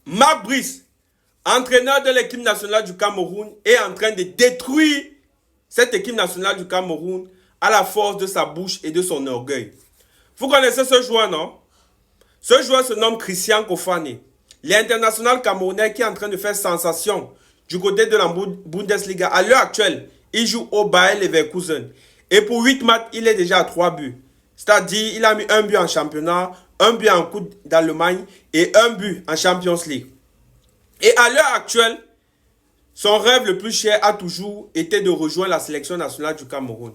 Marc Brice, entraîneur de l'équipe nationale du Cameroun, est en train de détruire cette équipe nationale du Cameroun à la force de sa bouche et de son orgueil. Vous connaissez ce joueur, non? Ce joueur se nomme Christian Kofane, l'international camerounais qui est en train de faire sensation du côté de la Bundesliga. À l'heure actuelle, il joue au Bayer Leverkusen. Et pour 8 matchs, il est déjà à 3 buts. C'est-à-dire, il a mis un but en championnat, un but en Coupe d'Allemagne et un but en Champions League. Et à l'heure actuelle, son rêve le plus cher a toujours été de rejoindre la sélection nationale du Cameroun.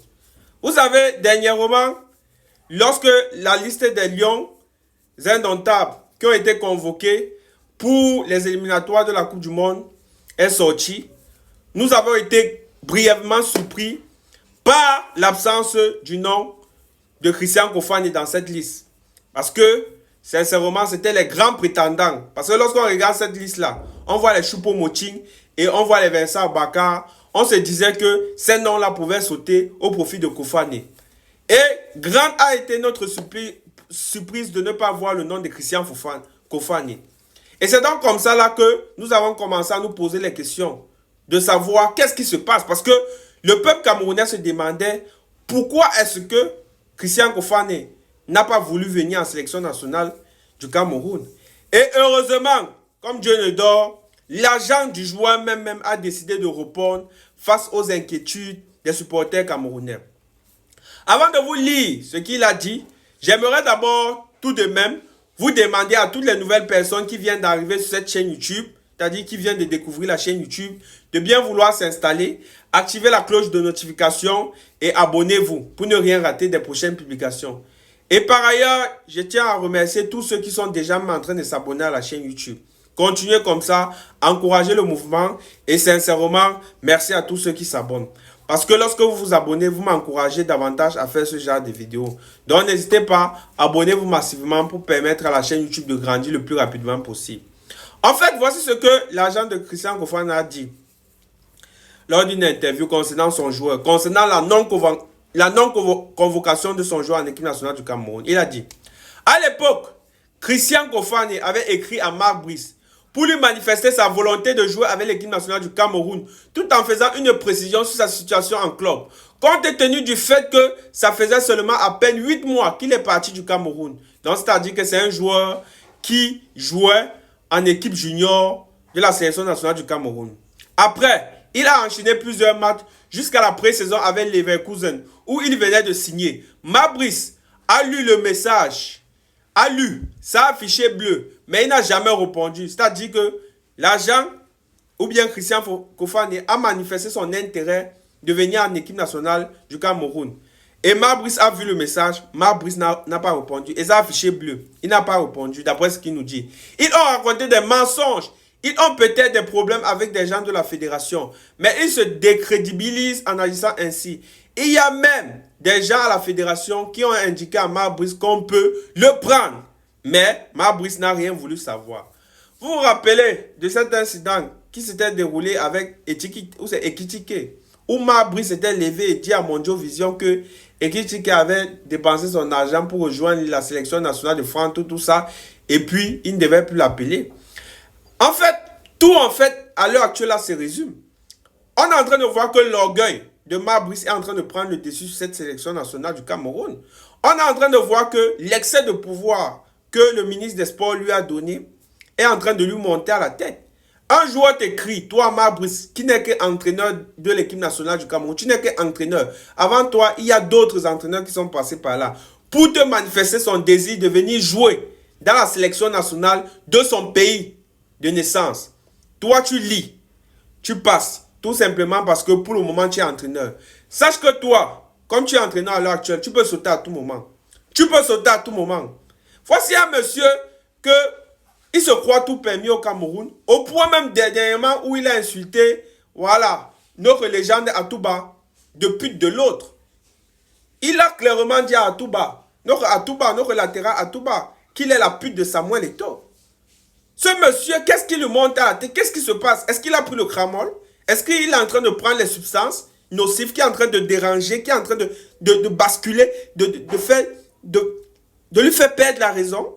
Vous savez, dernièrement, lorsque la liste des Lions indomptables qui ont été convoqués pour les éliminatoires de la Coupe du Monde est sortie, nous avons été brièvement surpris par l'absence du nom de Christian Kofane dans cette liste. Parce que, sincèrement, c'était les grands prétendants. Parce que lorsqu'on regarde cette liste-là, on voit les Choupo-Moting et on voit les Vincent Bakar. On se disait que ces noms-là pouvaient sauter au profit de Kofane. Et grande a été notre surprise de ne pas voir le nom de Christian Kofane. Et c'est donc comme ça là que nous avons commencé à nous poser les questions de savoir qu'est-ce qui se passe. Parce que le peuple camerounais se demandait pourquoi est-ce que Christian Kofane n'a pas voulu venir en sélection nationale du Cameroun. Et heureusement, comme Dieu ne dort, l'agent du joueur même a décidé de répondre face aux inquiétudes des supporters camerounais. Avant de vous lire ce qu'il a dit, j'aimerais d'abord tout de même vous demander à toutes les nouvelles personnes qui viennent d'arriver sur cette chaîne YouTube, c'est-à-dire qui viennent de découvrir la chaîne YouTube, de bien vouloir s'installer, activer la cloche de notification et abonnez-vous pour ne rien rater des prochaines publications. Et par ailleurs, je tiens à remercier tous ceux qui sont déjà en train de s'abonner à la chaîne YouTube. Continuez comme ça, encouragez le mouvement et sincèrement, merci à tous ceux qui s'abonnent. Parce que lorsque vous vous abonnez, vous m'encouragez davantage à faire ce genre de vidéos. Donc n'hésitez pas, abonnez-vous massivement pour permettre à la chaîne YouTube de grandir le plus rapidement possible. En fait, voici ce que l'agent de Christian Kofane a dit lors d'une interview concernant son joueur, concernant la non-convocation de son joueur en équipe nationale du Cameroun. Il a dit, à l'époque, Christian Kofane avait écrit à Marc Brice pour lui manifester sa volonté de jouer avec l'équipe nationale du Cameroun, tout en faisant une précision sur sa situation en club. Compte tenu du fait que ça faisait seulement à peine 8 mois qu'il est parti du Cameroun. Donc, c'est-à-dire que c'est un joueur qui jouait en équipe junior de la sélection nationale du Cameroun. Après, il a enchaîné plusieurs matchs jusqu'à la pré-saison avec Leverkusen, où il venait de signer. Marc Brice a lu le message, ça a affiché bleu, mais il n'a jamais répondu. C'est-à-dire que l'agent, ou bien Christian Kofane, a manifesté son intérêt de venir en équipe nationale du Cameroun. Et Marc Brice a vu le message, Marc Brice n'a pas répondu. Et ça a affiché bleu. Il n'a pas répondu, d'après ce qu'il nous dit. Ils ont raconté des mensonges. Ils ont peut-être des problèmes avec des gens de la fédération. Mais ils se décrédibilisent en agissant ainsi. Il y a même des gens à la fédération qui ont indiqué à Marc Brice qu'on peut le prendre. Mais Marc Brice n'a rien voulu savoir. Vous vous rappelez de cet incident qui s'était déroulé avec Ekitike, où Marc Brice s'était levé et dit à Mondio Vision que Ekitike avait dépensé son argent pour rejoindre la sélection nationale de France, tout ça, et puis il ne devait plus l'appeler. En fait, à l'heure actuelle, là, se résume. On est en train de voir que l'orgueil de Marc Brice est en train de prendre le dessus sur cette sélection nationale du Cameroun. On est en train de voir que l'excès de pouvoir que le ministre des Sports lui a donné est en train de lui monter à la tête. Un joueur t'écrit, toi Marc Brice, qui n'est qu'entraîneur de l'équipe nationale du Cameroun, tu n'es qu'entraîneur. Avant toi, il y a d'autres entraîneurs qui sont passés par là pour te manifester son désir de venir jouer dans la sélection nationale de son pays de naissance. Toi, tu lis, tu passes, tout simplement parce que pour le moment, tu es entraîneur. Sache que toi, comme tu es entraîneur à l'heure actuelle, tu peux sauter à tout moment. Tu peux sauter à tout moment. Voici un monsieur que il se croit tout permis au Cameroun, au point même dernièrement où il a insulté, voilà, notre légende Atouba, de pute de l'autre. Il a clairement dit à Atouba, notre latéral Atouba, qu'il est la pute de Samuel Eto'o. Ce monsieur, qu'est-ce qui lui monte à la tête? Qu'est-ce qui se passe? Est-ce qu'il a pris le cramol? Est-ce qu'il est en train de prendre les substances nocives qui est en train de déranger, qui est en train de basculer, de lui faire perdre la raison?